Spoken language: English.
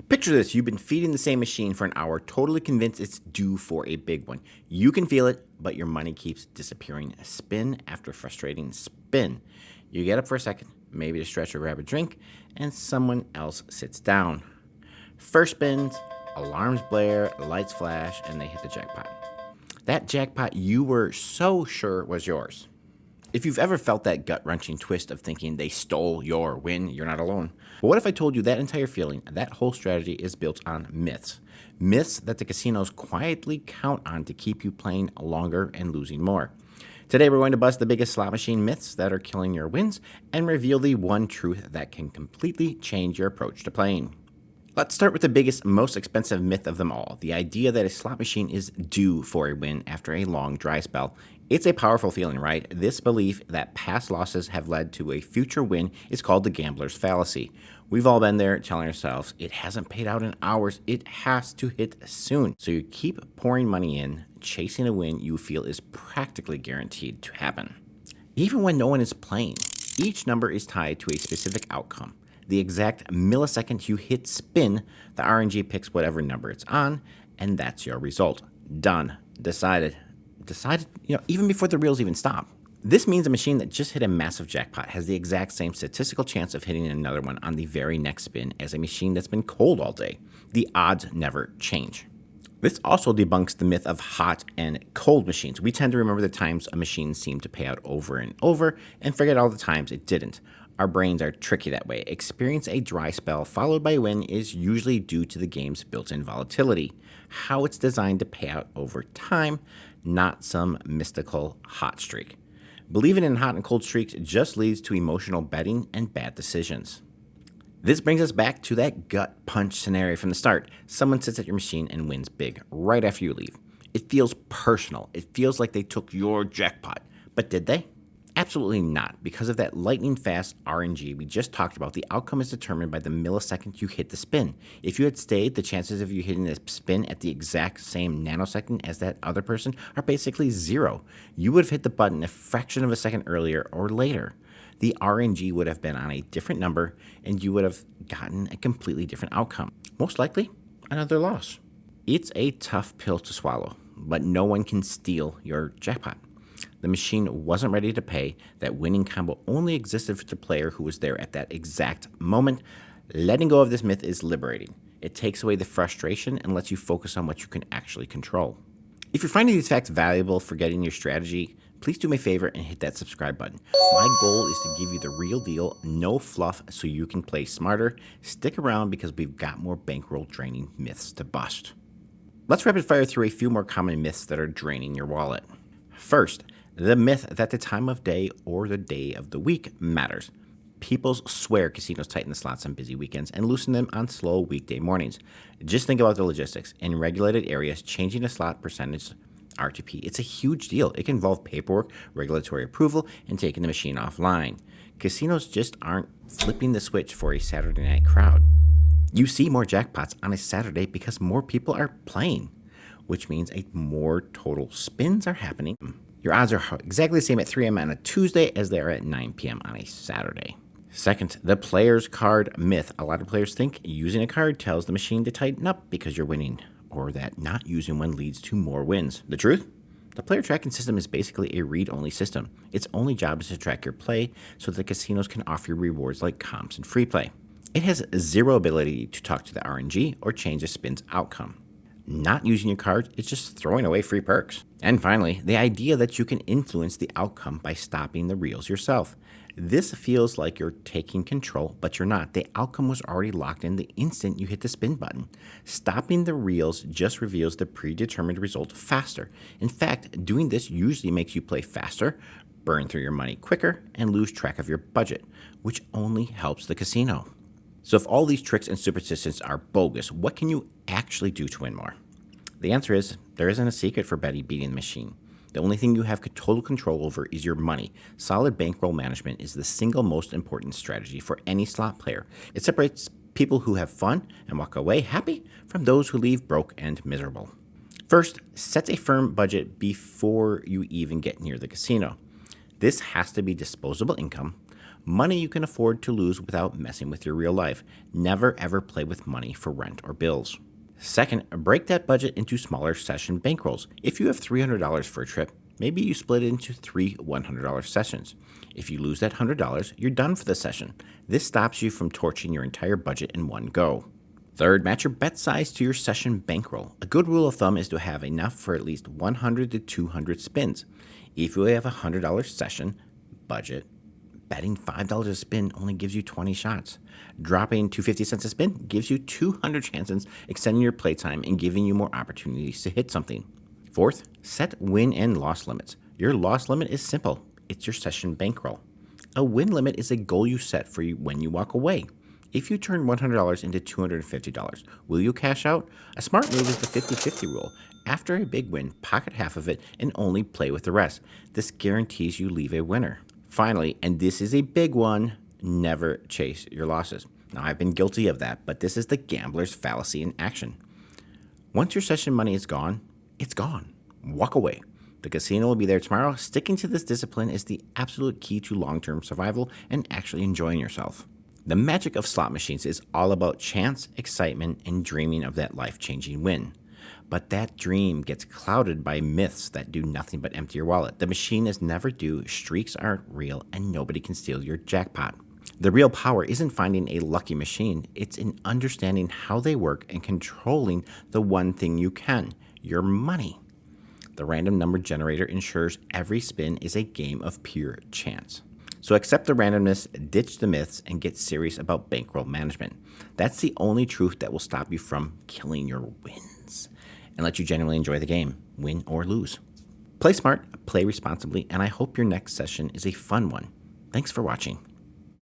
Picture this, you've been feeding the same machine for an hour, totally convinced it's due for a big one. You can feel it, but your money keeps disappearing spin after frustrating spin. You get up for a second, maybe to stretch or grab a drink, and someone else sits down. First spins, alarms blare, lights flash, and they hit the jackpot. That jackpot you were so sure was yours. If you've ever felt that gut-wrenching twist of thinking they stole your win, you're not alone. But what if I told you that entire feeling, that whole strategy is built on myths? Myths that the casinos quietly count on to keep you playing longer and losing more. Today we're going to bust the biggest slot machine myths that are killing your wins and reveal the one truth that can completely change your approach to playing. Let's start with the biggest, most expensive myth of them all, the idea that a slot machine is due for a win after a long dry spell. It's a powerful feeling, right? This belief that past losses have led to a future win is called the gambler's fallacy. We've all been there telling ourselves, it hasn't paid out in hours, it has to hit soon. So you keep pouring money in, chasing a win you feel is practically guaranteed to happen. Even when no one is playing, each number is tied to a specific outcome. The exact millisecond you hit spin, the RNG picks whatever number it's on, and that's your result. Done. Decided, even before the reels even stop. This means a machine that just hit a massive jackpot has the exact same statistical chance of hitting another one on the very next spin as a machine that's been cold all day. The odds never change. This also debunks the myth of hot and cold machines. We tend to remember the times a machine seemed to pay out over and over and forget all the times it didn't. Our brains are tricky that way. Experience a dry spell followed by a win is usually due to the game's built-in volatility, how it's designed to pay out over time, not some mystical hot streak. Believing in hot and cold streaks just leads to emotional betting and bad decisions. This brings us back to that gut punch scenario from the start. Someone sits at your machine and wins big right after you leave. It feels personal. It feels like they took your jackpot. But did they? Absolutely not. Because of that lightning fast RNG we just talked about, the outcome is determined by the millisecond you hit the spin. If you had stayed, the chances of you hitting the spin at the exact same nanosecond as that other person are basically zero. You would have hit the button a fraction of a second earlier or later. The RNG would have been on a different number and you would have gotten a completely different outcome. Most likely, another loss. It's a tough pill to swallow, but no one can steal your jackpot. The machine wasn't ready to pay. That winning combo only existed for the player who was there at that exact moment. Letting go of this myth is liberating. It takes away the frustration and lets you focus on what you can actually control. If you're finding these facts valuable for getting your strategy, please do me a favor and hit that subscribe button. My goal is to give you the real deal, no fluff, so you can play smarter. Stick around because we've got more bankroll draining myths to bust. Let's rapid fire through a few more common myths that are draining your wallet. First, the myth that the time of day or the day of the week matters. People swear casinos tighten the slots on busy weekends and loosen them on slow weekday mornings. Just think about the logistics. In regulated areas, changing a slot percentage RTP, it's a huge deal. It can involve paperwork, regulatory approval, and taking the machine offline. Casinos just aren't flipping the switch for a Saturday night crowd. You see more jackpots on a Saturday because more people are playing, which means more total spins are happening. Your odds are exactly the same at 3 a.m. on a Tuesday as they are at 9 p.m. on a Saturday. Second, the player's card myth. A lot of players think using a card tells the machine to tighten up because you're winning, or that not using one leads to more wins. The truth? The player tracking system is basically a read-only system. Its only job is to track your play so that the casinos can offer you rewards like comps and free play. It has zero ability to talk to the RNG or change a spin's outcome. Not using your card is just throwing away free perks. And finally, the idea that you can influence the outcome by stopping the reels yourself. This feels like you're taking control, but you're not. The outcome was already locked in the instant you hit the spin button. Stopping the reels just reveals the predetermined result faster. In fact, doing this usually makes you play faster, burn through your money quicker, and lose track of your budget, which only helps the casino. So if all these tricks and superstitions are bogus, what can you actually do to win more? The answer is, there isn't a secret for beating the machine. The only thing you have total control over is your money. Solid bankroll management is the single most important strategy for any slot player. It separates people who have fun and walk away happy from those who leave broke and miserable. First, set a firm budget before you even get near the casino. This has to be disposable income. Money you can afford to lose without messing with your real life. Never ever play with money for rent or bills. Second, break that budget into smaller session bankrolls. If you have $300 for a trip, maybe you split it into 3 $100 sessions. If you lose that $100, you're done for the session. This stops you from torching your entire budget in one go. Third, match your bet size to your session bankroll. A good rule of thumb is to have enough for at least 100 to 200 spins. If you have a $100 session budget, betting $5 a spin only gives you 20 shots. Dropping to 50 cents a spin gives you 200 chances, extending your playtime and giving you more opportunities to hit something. Fourth, set win and loss limits. Your loss limit is simple. It's your session bankroll. A win limit is a goal you set for you when you walk away. If you turn $100 into $250, will you cash out? A smart move is the 50-50 rule. After a big win, pocket half of it and only play with the rest. This guarantees you leave a winner. Finally, and this is a big one, never chase your losses. Now, I've been guilty of that, but this is the gambler's fallacy in action. Once your session money is gone, it's gone. Walk away. The casino will be there tomorrow. Sticking to this discipline is the absolute key to long-term survival and actually enjoying yourself. The magic of slot machines is all about chance, excitement, and dreaming of that life-changing win. But that dream gets clouded by myths that do nothing but empty your wallet. The machine is never due, streaks aren't real, and nobody can steal your jackpot. The real power isn't finding a lucky machine, it's in understanding how they work and controlling the one thing you can, your money. The random number generator ensures every spin is a game of pure chance. So accept the randomness, ditch the myths, and get serious about bankroll management. That's the only truth that will stop you from killing your wins and let you genuinely enjoy the game, win or lose. Play smart, play responsibly, and I hope your next session is a fun one. Thanks for watching.